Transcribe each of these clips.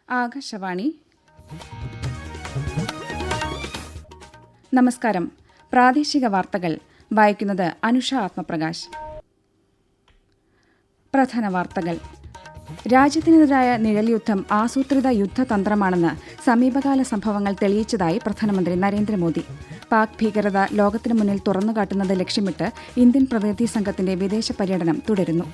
ആകാശവാണി. നമസ്കാരം. പ്രാദേശിക വാർത്തകൾ വായിക്കുന്നത് അനുഷ ആത്മപ്രകാശ്. പ്രധാന വാർത്തകൾ. രാജ്യത്തിനെതിരായ നിഴൽയുദ്ധം ആസൂത്രിത യുദ്ധതന്ത്രമാണെന്ന് സമീപകാല സംഭവങ്ങൾ തെളിയിച്ചതായി പ്രധാനമന്ത്രി നരേന്ദ്രമോദി. പാക് ഭീകരത ലോകത്തിനു മുന്നിൽ തുറന്നുകാട്ടുന്നത് ലക്ഷ്യമിട്ട് ഇന്ത്യൻ പ്രതിനിധി സംഘത്തിന്റെ വിദേശ പര്യടനം തുടരുന്നു.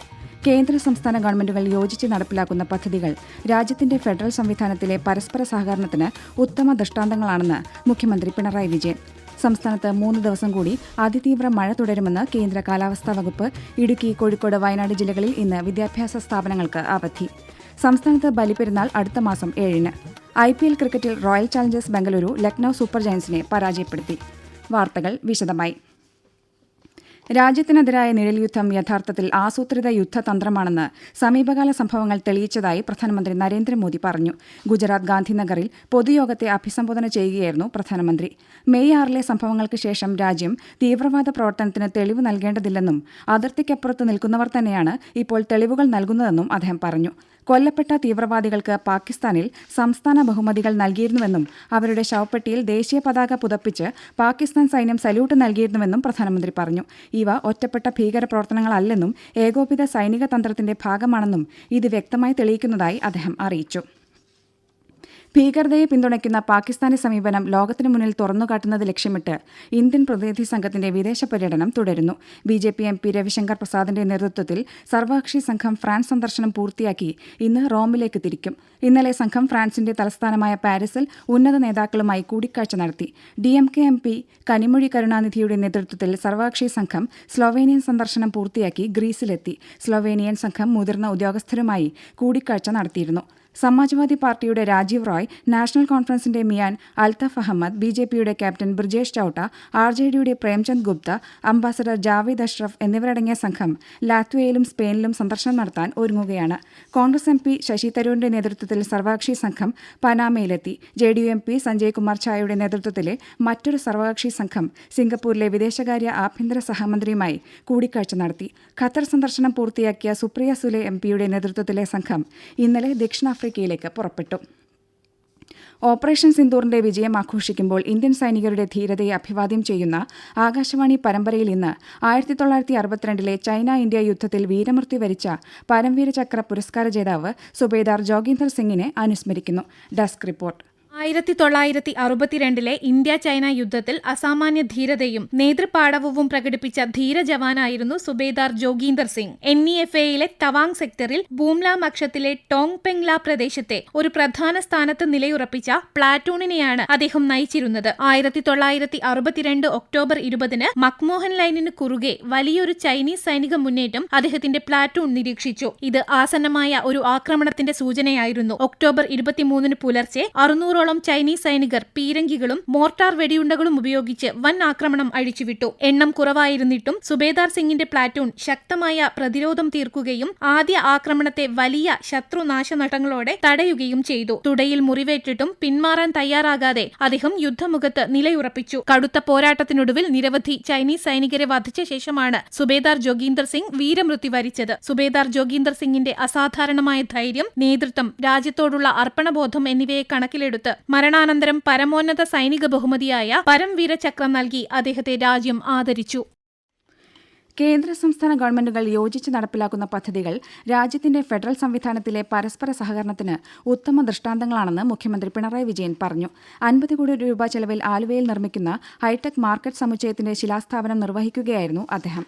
കേന്ദ്ര സംസ്ഥാന ഗവൺമെന്റുകൾ യോജിച്ച് നടപ്പിലാക്കുന്ന പദ്ധതികൾ രാജ്യത്തിന്റെ ഫെഡറൽ സംവിധാനത്തിലെ പരസ്പര സഹകരണത്തിന് ഉത്തമ ദൃഷ്ടാന്തങ്ങളാണെന്ന് മുഖ്യമന്ത്രി പിണറായി വിജയൻ. സംസ്ഥാനത്ത് 3 ദിവസം കൂടി അതിതീവ്ര മഴ തുടരുമെന്ന് കേന്ദ്ര കാലാവസ്ഥാ വകുപ്പ്. ഇടുക്കി, കോഴിക്കോട്, വയനാട് ജില്ലകളിൽ ഇന്ന് വിദ്യാഭ്യാസ സ്ഥാപനങ്ങൾക്ക് അവധി. സംസ്ഥാനത്ത് ബലിപ്പെരുന്നാൾ അടുത്ത മാസം 7-ന്. IPL ക്രിക്കറ്റിൽ Royal Challengers Bengaluru Lucknow Super ജയൻസിനെ പരാജയപ്പെടുത്തി. വാർത്തകൾ വിശദമായി. രാജ്യത്തിനെതിരായ നിഴൽയുദ്ധം യഥാർത്ഥത്തിൽ ആസൂത്രിത യുദ്ധതന്ത്രമാണെന്ന് സമീപകാല സംഭവങ്ങൾ തെളിയിച്ചതായി പ്രധാനമന്ത്രി നരേന്ദ്രമോദി പറഞ്ഞു. ഗുജറാത്ത് ഗാന്ധിനഗറിൽ പൊതുയോഗത്തെ അഭിസംബോധന ചെയ്യുകയായിരുന്നു പ്രധാനമന്ത്രി. മെയ് 6-ലെ സംഭവങ്ങൾക്ക് ശേഷം രാജ്യം തീവ്രവാദ പ്രവർത്തനത്തിന് തെളിവ് നൽകേണ്ടതില്ലെന്നും അതിർത്തിക്കപ്പുറത്ത് നിൽക്കുന്നവർ തന്നെയാണ് ഇപ്പോൾ തെളിവുകൾ നൽകുന്നതെന്നും അദ്ദേഹം പറഞ്ഞു. കൊല്ലപ്പെട്ട തീവ്രവാദികൾക്ക് പാകിസ്ഥാനിൽ സംസ്ഥാന ബഹുമതികൾ നൽകിയിരുന്നുവെന്നും അവരുടെ ശവപ്പെട്ടിയിൽ ദേശീയ പതാക പുതപ്പിച്ച് പാകിസ്ഥാൻ സൈന്യം സല്യൂട്ട് നൽകിയിരുന്നുവെന്നും പ്രധാനമന്ത്രി പറഞ്ഞു. ഇവ ഒറ്റപ്പെട്ട ഭീകരപ്രവർത്തനങ്ങളല്ലെന്നും ഏകോപിത സൈനിക തന്ത്രത്തിന്റെ ഭാഗമാണെന്നും ഇത് വ്യക്തമായി തെളിയിക്കുന്നതായി അദ്ദേഹം അറിയിച്ചു. ഭീകരതയെ പിന്തുണയ്ക്കുന്ന പാകിസ്ഥാന്റെ സമീപനം ലോകത്തിനു മുന്നിൽ തുറന്നുകാട്ടുന്നത് ലക്ഷ്യമിട്ട് ഇന്ത്യൻ പ്രതിനിധി സംഘത്തിന്റെ വിദേശ പര്യടനം തുടരുന്നു. BJP MP രവിശങ്കർ പ്രസാദിന്റെ നേതൃത്വത്തിൽ സർവകക്ഷി സംഘം ഫ്രാൻസ് സന്ദർശനം പൂർത്തിയാക്കി ഇന്ന് റോമിലേക്ക് തിരിക്കും. ഇന്നലെ സംഘം ഫ്രാൻസിന്റെ തലസ്ഥാനമായ പാരീസിൽ ഉന്നത നേതാക്കളുമായി കൂടിക്കാഴ്ച നടത്തി. DMK MP കനിമൊഴി കരുണാനിധിയുടെ നേതൃത്വത്തിൽ സർവകക്ഷി സംഘം സ്ലൊവേനിയൻ സന്ദർശനം പൂർത്തിയാക്കി ഗ്രീസിലെത്തി. സ്ലൊവേനിയൻ സംഘം മുതിർന്ന ഉദ്യോഗസ്ഥരുമായി കൂടിക്കാഴ്ച നടത്തിയിരുന്നു. സമാജ്വാദി പാർട്ടിയുടെ രാജീവ് റോയ്, നാഷണൽ കോൺഫറൻസിന്റെ മിയാൻ അൽതഫ് അഹമ്മദ്, BJPയുടെ ക്യാപ്റ്റൻ ബ്രിജേഷ് ചൌട്ട, RJDയുടെ പ്രേംചന്ദ് ഗുപ്ത, അംബാസഡർ ജാവേദ് അഷ്റഫ് എന്നിവരടങ്ങിയ സംഘം ലാത്വിയയിലും സ്പെയിനിലും സന്ദർശനം നടത്താൻ ഒരുങ്ങുകയാണ്. കോൺഗ്രസ് MP ശശി തരൂരിന്റെ നേതൃത്വത്തിൽ സർവകക്ഷി സംഘം പനാമയിലെത്തി. JDU MP സഞ്ജയ് കുമാർ ഛായയുടെ നേതൃത്വത്തിലെ മറ്റൊരു സർവകക്ഷി സംഘം സിംഗപ്പൂരിലെ വിദേശകാര്യ ആഭ്യന്തര സഹമന്ത്രിയുമായി കൂടിക്കാഴ്ച നടത്തി. ഖത്തർ സന്ദർശനം പൂർത്തിയാക്കിയ സുപ്രിയ സുലെ MPയുടെ നേതൃത്വത്തിലെ സംഘം ഇന്നലെ ദക്ഷിണാഫ്രിക്കയിലേക്ക് പുറപ്പെട്ടു. ഓപ്പറേഷൻ സിന്ദൂറിന്റെ വിജയം ആഘോഷിക്കുമ്പോൾ ഇന്ത്യൻ സൈനികരുടെ ധീരതയെ അഭിവാദ്യം ചെയ്യുന്ന ആകാശവാണി പരമ്പരയിൽ ഇന്ന് 1962-ലെ ചൈന ഇന്ത്യ യുദ്ധത്തിൽ വീരമൃത്യു വരിച്ച പരംവീര ചക്ര പുരസ്കാര ജേതാവ് സുബേദാർ ജോഗീന്ദർ സിംഗിനെ അനുസ്മരിക്കുന്നു. Desk report. 1962-ലെ ഇന്ത്യ ചൈന യുദ്ധത്തിൽ അസാമാന്യ ധീരതയും നേതൃപാടവവും പ്രകടിപ്പിച്ച ധീര ജവാനായിരുന്നു സുബേദാർ ജോഗീന്ദർ സിംഗ്. NEFA-യിലെ തവാങ് സെക്ടറിൽ ബൂംല മക്ഷത്തിലെ ടോങ് പെങ്ല പ്രദേശത്തെ ഒരു പ്രധാന സ്ഥാനത്ത് നിലയുറപ്പിച്ച പ്ലാറ്റൂണിനെയാണ് അദ്ദേഹം നയിച്ചിരുന്നത്. 1962 ഒക്ടോബർ 20-ന് മക്മോഹൻ ലൈനിന് കുറുകെ വലിയൊരു ചൈനീസ് സൈനിക മുന്നേറ്റം അദ്ദേഹത്തിന്റെ പ്ലാറ്റൂൺ നിരീക്ഷിച്ചു. ഇത് ആസന്നമായ ഒരു ആക്രമണത്തിന്റെ സൂചനയായിരുന്നു. ഒക്ടോബർ 23-ന് പുലർച്ചെ 600 ചൈനീസ് സൈനികർ പീരങ്കികളും മോർട്ടാർ വെടിയുണ്ടകളും ഉപയോഗിച്ച് വൻ ആക്രമണം അഴിച്ചുവിട്ടു. എണ്ണം കുറവായിരുന്നിട്ടും സുബേദാർ സിംഗിന്റെ പ്ലാറ്റൂൺ ശക്തമായ പ്രതിരോധം തീർക്കുകയും ആദ്യ ആക്രമണത്തെ വലിയ ശത്രുനാശനഷ്ടങ്ങളോടെ തടയുകയും ചെയ്തു. തുടയിൽ മുറിവേറ്റിട്ടും പിന്മാറാൻ തയ്യാറാകാതെ അദ്ദേഹം യുദ്ധമുഖത്ത് നിലയുറപ്പിച്ചു. കടുത്ത പോരാട്ടത്തിനൊടുവിൽ നിരവധി ചൈനീസ് സൈനികരെ വധിച്ച ശേഷമാണ് സുബേദാർ ജോഗീന്ദർ സിംഗ് വീരമൃത്യു വരിച്ചത്. സുബേദാർ ജോഗീന്ദർ സിംഗിന്റെ അസാധാരണമായ ധൈര്യം, നേതൃത്വം, രാജ്യത്തോടുള്ള അർപ്പണബോധം എന്നിവയെ കണക്കിലെടുത്ത് മരണാനന്തരം പരമോന്നത സൈനിക ബഹുമതിയായ പരംവീര ചക്ര നൽകി അദ്ദേഹത്തെ രാജ്യം ആദരിച്ചു. കേന്ദ്ര സംസ്ഥാന ഗവൺമെന്റുകൾ യോജിച്ച് നടപ്പിലാക്കുന്ന പദ്ധതികൾ രാജ്യത്തിന്റെ ഫെഡറൽ സംവിധാനത്തിലെ പരസ്പര സഹകരണത്തിന് ഉത്തമ ദൃഷ്ടാന്തങ്ങളാണെന്ന് മുഖ്യമന്ത്രി പിണറായി വിജയൻ പറഞ്ഞു. 50 കോടി രൂപ ചെലവിൽ ആലുവയിൽ നിർമ്മിക്കുന്ന ഹൈടെക് മാർക്കറ്റ് സമുച്ചയത്തിന്റെ ശിലാസ്ഥാപനം നിർവഹിക്കുകയായിരുന്നു അദ്ദേഹം.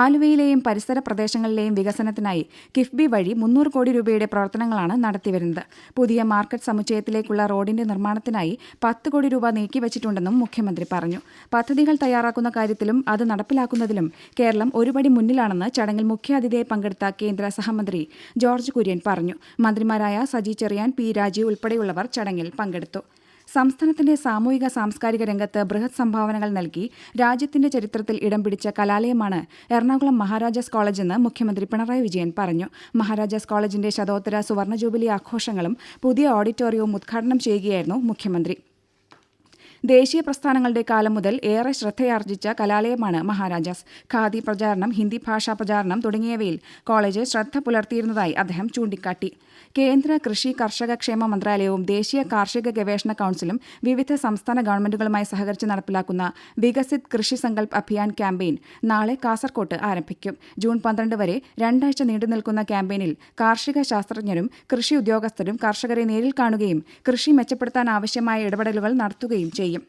ആലുവയിലെയും പരിസര പ്രദേശങ്ങളിലെയും വികസനത്തിനായി കിഫ്ബി വഴി 300 കോടി രൂപയുടെ പ്രവർത്തനങ്ങളാണ് നടത്തിവരുന്നത്. പുതിയ മാർക്കറ്റ് സമുച്ചയത്തിലേക്കുള്ള റോഡിന്റെ നിർമ്മാണത്തിനായി 10 കോടി രൂപ നീക്കിവച്ചിട്ടുണ്ടെന്നും മുഖ്യമന്ത്രി പറഞ്ഞു. പദ്ധതികൾ തയ്യാറാക്കുന്ന കാര്യത്തിലും അത് നടപ്പിലാക്കുന്നതിലും കേരളം ഒരുപടി മുന്നിലാണെന്ന് ചടങ്ങിൽ മുഖ്യാതിഥിയായി പങ്കെടുത്ത കേന്ദ്ര സഹമന്ത്രി ജോർജ് കുര്യൻ പറഞ്ഞു. മന്ത്രിമാരായ സജി ചെറിയാൻ, P രാജീവ് ഉൾപ്പെടെയുള്ളവർ ചടങ്ങിൽ പങ്കെടുത്തു. സംസ്ഥാനത്തിന്റെ സാമൂഹിക സാംസ്കാരിക രംഗത്ത് ബൃഹത് സംഭാവനകൾ നൽകി രാജ്യത്തിന്റെ ചരിത്രത്തിൽ ഇടം പിടിച്ച കലാലയമാണ് എറണാകുളം മഹാരാജാസ് കോളേജെന്ന് മുഖ്യമന്ത്രി പിണറായി വിജയൻ പറഞ്ഞു. മഹാരാജാസ് കോളേജിന്റെ ശതോത്തര സുവർണ ജൂബിലി ആഘോഷങ്ങളും പുതിയ ഓഡിറ്റോറിയവും ഉദ്ഘാടനം ചെയ്യുകയായിരുന്നു മുഖ്യമന്ത്രി. ദേശീയ പ്രസ്ഥാനങ്ങളുടെ കാലം മുതൽ ഏറെ ശ്രദ്ധയാർജിച്ച കലാലയമാണ് മഹാരാജാസ്. ഖാദി പ്രചാരണം, ഹിന്ദി ഭാഷാ പ്രചാരണം തുടങ്ങിയവയിൽ കോളേജ് ശ്രദ്ധ പുലർത്തിയിരുന്നതായി അദ്ദേഹം ചൂണ്ടിക്കാട്ടി. കേന്ദ്ര കൃഷി കർഷക ക്ഷേമ മന്ത്രാലയവും ദേശീയ കാർഷിക ഗവേഷണ കൌൺസിലും വിവിധ സംസ്ഥാന ഗവൺമെന്റുകളുമായി സഹകരിച്ച് നടപ്പിലാക്കുന്ന വികസിത് കൃഷി സങ്കൽപ് അഭിയാൻ ക്യാമ്പയിൻ നാളെ കാസർകോട്ട് ആരംഭിക്കും. ജൂൺ 12 വരെ 2 ആഴ്ച നീണ്ടുനിൽക്കുന്ന ക്യാമ്പയിനിൽ കാർഷിക ശാസ്ത്രജ്ഞരും കൃഷി ഉദ്യോഗസ്ഥരും കർഷകരെ നേരിൽ കാണുകയും കൃഷി മെച്ചപ്പെടുത്താൻ ആവശ്യമായ ഇടപെടലുകൾ നടത്തുകയും ചെയ്യും.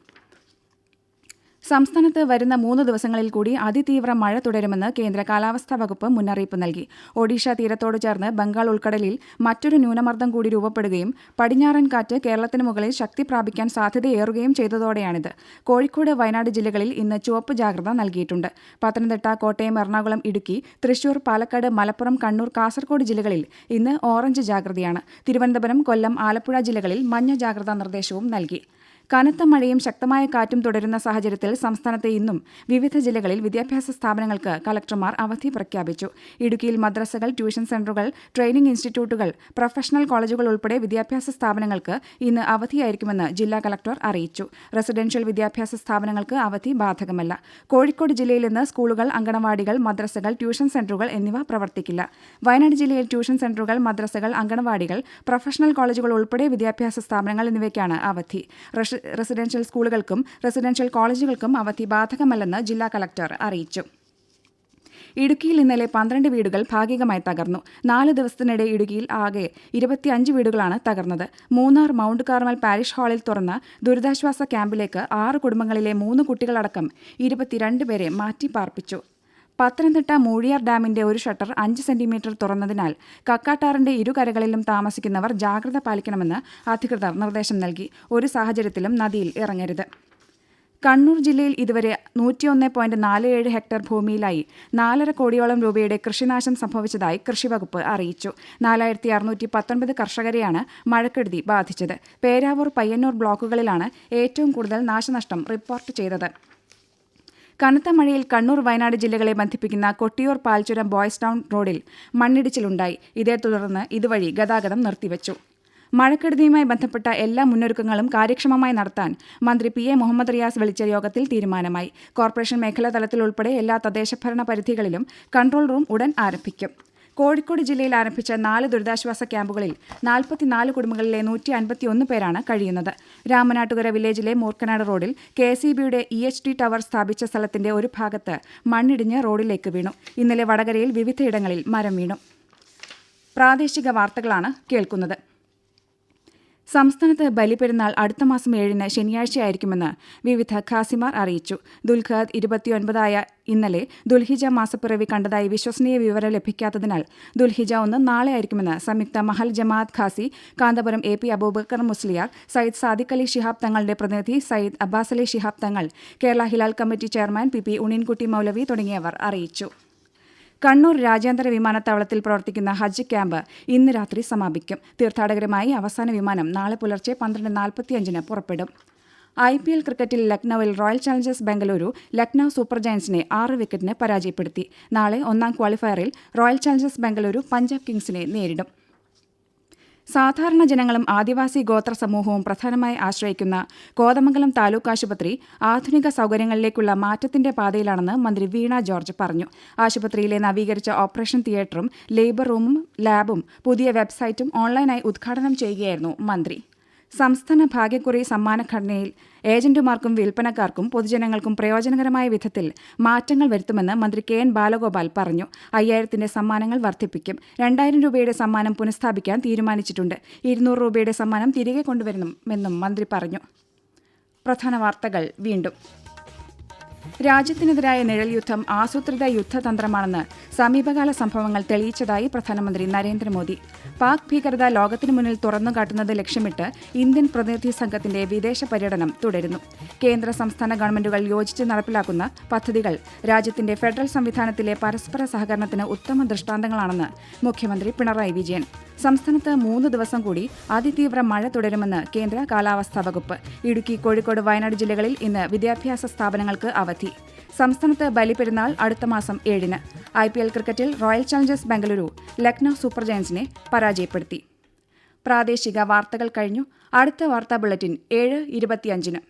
സംസ്ഥാനത്ത് വരുന്ന 3 ദിവസങ്ങളിൽ കൂടി അതിതീവ്ര മഴ തുടരുമെന്ന് കേന്ദ്ര കാലാവസ്ഥാ വകുപ്പ് മുന്നറിയിപ്പ് നൽകി. ഒഡീഷ തീരത്തോട് ചേർന്ന് ബംഗാൾ ഉൾക്കടലിൽ മറ്റൊരു ന്യൂനമർദ്ദം കൂടി രൂപപ്പെടുകയും പടിഞ്ഞാറൻ കാറ്റ് കേരളത്തിന് മുകളിൽ ശക്തി പ്രാപിക്കാൻ സാധ്യതയേറുകയും ചെയ്തതോടെയാണിത്. കോഴിക്കോട്, വയനാട് ജില്ലകളിൽ ഇന്ന് ചുവപ്പ് ജാഗ്രത നൽകിയിട്ടുണ്ട്. പത്തനംതിട്ട, കോട്ടയം, എറണാകുളം, ഇടുക്കി, തൃശൂർ, പാലക്കാട്, മലപ്പുറം, കണ്ണൂർ, കാസർഗോഡ് ജില്ലകളിൽ ഇന്ന് ഓറഞ്ച് ജാഗ്രതയാണ്. തിരുവനന്തപുരം, കൊല്ലം, ആലപ്പുഴ ജില്ലകളിൽ മഞ്ഞ ജാഗ്രതാ നിർദ്ദേശവും നൽകി. കനത്ത മഴയും ശക്തമായ കാറ്റും തുടരുന്ന സാഹചര്യത്തിൽ സംസ്ഥാനത്തെ ഇന്നും വിവിധ ജില്ലകളിൽ വിദ്യാഭ്യാസ സ്ഥാപനങ്ങൾക്ക് കലക്ടർമാർ അവധി പ്രഖ്യാപിച്ചു. ഇടുക്കിയിൽ മദ്രസകൾ, ട്യൂഷൻ സെന്ററുകൾ, ട്രെയിനിംഗ് ഇൻസ്റ്റിറ്റ്യൂട്ടുകൾ, പ്രൊഫഷണൽ കോളേജുകൾ ഉൾപ്പെടെ വിദ്യാഭ്യാസ സ്ഥാപനങ്ങൾക്ക് ഇന്ന് അവധിയായിരിക്കുമെന്ന് ജില്ലാ കലക്ടർ അറിയിച്ചു. റെസിഡൻഷ്യൽ വിദ്യാഭ്യാസ സ്ഥാപനങ്ങൾക്ക് അവധി ബാധകമല്ല. കോഴിക്കോട് ജില്ലയിൽ ഇന്ന് സ്കൂളുകൾ, അങ്കണവാടികൾ, മദ്രസകൾ, ട്യൂഷൻ സെന്ററുകൾ എന്നിവ പ്രവർത്തിക്കില്ല. വയനാട് ജില്ലയിൽ ട്യൂഷൻ സെന്ററുകൾ, മദ്രസകൾ, അങ്കണവാടികൾ, പ്രൊഫഷണൽ കോളേജുകൾ ഉൾപ്പെടെ വിദ്യാഭ്യാസ സ്ഥാപനങ്ങൾ എന്നിവയ്ക്കാണ് അവധി. റെസിഡൻഷ്യൽ സ്കൂളുകൾക്കും റെസിഡൻഷ്യൽ കോളേജുകൾക്കും അവധി ബാധകമല്ലെന്ന് ജില്ലാ കലക്ടർ അറിയിച്ചു. ഇടുക്കിയിൽ ഇന്നലെ 12 വീടുകൾ ഭാഗികമായി തകർന്നു. 4 ദിവസത്തിനിടെ ഇടുക്കിയിൽ ആകെ 25 വീടുകളാണ് തകർന്നത്. മൂന്നാർ മൗണ്ട് കാർമൽ പാരിഷ് ഹാളിൽ തുറന്ന ദുരിതാശ്വാസ ക്യാമ്പിലേക്ക് 6 കുടുംബങ്ങളിലെ 3 കുട്ടികളടക്കം 22 പേരെ മാറ്റി പാർപ്പിച്ചു. പത്തനംതിട്ട മൂഴിയാർ ഡാമിന്റെ ഒരു ഷട്ടർ 5 സെന്റിമീറ്റർ തുറന്നതിനാൽ കക്കാട്ടാറിന്റെ ഇരുകരകളിലും താമസിക്കുന്നവർ ജാഗ്രത പാലിക്കണമെന്ന് അധികൃതർ നിർദ്ദേശം നൽകി. ഒരു സാഹചര്യത്തിലും നദിയിൽ ഇറങ്ങരുത്. കണ്ണൂർ ജില്ലയിൽ ഇതുവരെ 101.47 ഹെക്ടർ ഭൂമിയിലായി 4.5 കോടിയോളം രൂപയുടെ കൃഷിനാശം സംഭവിച്ചതായി കൃഷിവകുപ്പ് അറിയിച്ചു. 4619 കർഷകരെയാണ് മഴക്കെടുതി ബാധിച്ചത്. പേരാവൂർ, പയ്യന്നൂർ ബ്ലോക്കുകളിലാണ് ഏറ്റവും കൂടുതൽ നാശനഷ്ടം റിപ്പോർട്ട് ചെയ്തത്. കനത്ത മഴയിൽ കണ്ണൂർ, വയനാട് ജില്ലകളെ ബന്ധിപ്പിക്കുന്ന കൊട്ടിയൂർ പാൽച്ചുരം ബോയ്സ് ടൗൺ റോഡിൽ മണ്ണിടിച്ചിലുണ്ടായി. ഇതേ തുടർന്ന് ഇതുവഴി ഗതാഗതം നിർത്തിവച്ചു. മഴക്കെടുതിയുമായി ബന്ധപ്പെട്ട എല്ലാ മുന്നൊരുക്കങ്ങളും കാര്യക്ഷമമായി നടത്താൻ മന്ത്രി പി.എ. മുഹമ്മദ് റിയാസ് വിളിച്ച യോഗത്തിൽ തീരുമാനമായി. കോർപ്പറേഷൻ മേഖലാ തലത്തിൽ ഉൾപ്പെടെ എല്ലാ തദ്ദേശഭരണ പരിധികളിലും കൺട്രോൾ റൂം ഉടൻ ആരംഭിക്കും. കോഴിക്കോട് ജില്ലയിൽ ആരംഭിച്ച 4 ദുരിതാശ്വാസ ക്യാമ്പുകളിൽ 44 കുടുംബങ്ങളിലെ 151 പേരാണ് കഴിയുന്നത്. രാമനാട്ടുകര വില്ലേജിലെ മൂർക്കനാട് റോഡിൽ KSEBയുടെ EHT ടവർ സ്ഥാപിച്ച സ്ഥലത്തിന്റെ ഒരു ഭാഗത്ത് മണ്ണിടിഞ്ഞ് റോഡിലേക്ക് വീണു. ഇന്നലെ വടകരയിൽ വിവിധയിടങ്ങളിൽ മരം വീണു. പ്രാദേശിക വാർത്തകളാണ് കേൾക്കുന്നത്. സംസ്ഥാനത്ത് ബലിപെരുന്നാൾ അടുത്ത മാസം 7-ന് ശനിയാഴ്ചയായിരിക്കുമെന്ന് വിവിധ ഖാസിമാർ അറിയിച്ചു. ദുൽഖഅദ് 29 ഇന്നലെ ദുൽഹിജ മാസപ്പിറവി കണ്ടതായി വിശ്വസനീയ വിവരം ലഭിക്കാത്തതിനാൽ ദുൽഹിജ 1 നാളെ ആയിരിക്കുമെന്ന് സംയുക്ത മഹൽ ജമാഅത്ത് ഖാസി കാന്തപുരം AP അബൂബക്കർ മുസ്ലിയാർ, സയ്യിദ് സാദിഖ് അലി ശിഹാബ് തങ്ങളുടെ പ്രതിനിധി Sayyid Abbas Ali Shihab Thangal, Kerala Hilal Committee chairman PP Unneenkutty Maulavi തുടങ്ങിയവർ അറിയിച്ചു. കണ്ണൂർ രാജ്യാന്തര വിമാനത്താവളത്തിൽ പ്രവർത്തിക്കുന്ന ഹജ്ജ് ക്യാമ്പ് ഇന്ന് രാത്രി സമാപിക്കും. തീർത്ഥാടകരുമായി അവസാന വിമാനം നാളെ പുലർച്ചെ 12:45 പുറപ്പെടും. IPL ക്രിക്കറ്റിൽ ലക്നൌവിൽ Royal Challengers Bengaluru Lucknow Super ജയൻസിനെ 6 വിക്കറ്റിന് പരാജയപ്പെടുത്തി. നാളെ 1-ാം ക്വാളിഫയറിൽ റോയൽ ചാലഞ്ചേഴ്സ് ബംഗളൂരു പഞ്ചാബ് കിങ്സിനെ നേരിടും. സാധാരണ ജനങ്ങളും ആദിവാസി ഗോത്ര സമൂഹവും പ്രധാനമായി ആശ്രയിക്കുന്ന കോതമംഗലം താലൂക്ക് ആശുപത്രി ആധുനിക സൗകര്യങ്ങളിലേക്കുള്ള മാറ്റത്തിന്റെ പാതയിലാണെന്ന് മന്ത്രി വീണ ജോർജ് പറഞ്ഞു. ആശുപത്രിയിലെ നവീകരിച്ച ഓപ്പറേഷൻ തിയേറ്ററും ലേബർ റൂമും ലാബും പുതിയ വെബ്സൈറ്റും ഓൺലൈനായി ഉദ്ഘാടനം ചെയ്യുകയായിരുന്നു മന്ത്രി. സംസ്ഥാന ഭാഗ്യക്കുറി സമ്മാനഘടനയിൽ ഏജന്റുമാർക്കും വിൽപ്പനക്കാർക്കും പൊതുജനങ്ങൾക്കും പ്രയോജനകരമായ വിധത്തിൽ മാറ്റങ്ങൾ വരുത്തുമെന്ന് മന്ത്രി KN ബാലഗോപാൽ പറഞ്ഞു. 5000ത്തിന്റെ സമ്മാനങ്ങൾ വർദ്ധിപ്പിക്കും. 2000 രൂപയുടെ സമ്മാനം പുനഃസ്ഥാപിക്കാൻ തീരുമാനിച്ചിട്ടുണ്ട്. 200 രൂപയുടെ സമ്മാനം തിരികെ കൊണ്ടുവരുമെന്നും മന്ത്രി പറഞ്ഞു. പ്രധാന വാർത്തകൾ വീണ്ടും. രാജ്യത്തിനെതിരായ നിഴൽ യുദ്ധം ആസൂത്രിത യുദ്ധതന്ത്രമാണെന്ന് സമീപകാല സംഭവങ്ങൾ തെളിയിച്ചതായി പ്രധാനമന്ത്രി നരേന്ദ്രമോദി. പാക് ഭീകരത ലോകത്തിനു മുന്നിൽ തുറന്നുകാട്ടുന്നത് ലക്ഷ്യമിട്ട് ഇന്ത്യൻ പ്രതിനിധി സംഘത്തിന്റെ വിദേശ പര്യടനം തുടരുന്നു. കേന്ദ്ര സംസ്ഥാന ഗവൺമെന്റുകൾ യോജിച്ച് നടപ്പിലാക്കുന്ന പദ്ധതികൾ രാജ്യത്തിന്റെ ഫെഡറൽ സംവിധാനത്തിലെ പരസ്പര സഹകരണത്തിന് ഉത്തമ ദൃഷ്ടാന്തങ്ങളാണെന്ന് മുഖ്യമന്ത്രി പിണറായി വിജയൻ. സംസ്ഥാനത്ത് 3 ദിവസം കൂടി അതിതീവ്ര മഴ തുടരുമെന്ന് കേന്ദ്ര കാലാവസ്ഥാ വകുപ്പ്. ഇടുക്കി, കോഴിക്കോട്, വയനാട് ജില്ലകളിൽ ഇന്ന് വിദ്യാഭ്യാസ സ്ഥാപനങ്ങൾക്ക് അവധി. സംസ്ഥാനത്ത് ബലിപെരുന്നാൾ അടുത്ത മാസം 7-ന്. IPL ക്രിക്കറ്റിൽ Royal Challengers Bengaluru Lucknow Super ജയൻസിനെ പരാജയപ്പെടുത്തി. പ്രാദേശിക വാർത്തകൾ കഴിഞ്ഞു. അടുത്ത വാർത്താ ബുള്ളറ്റിൻ 7:25-ന്.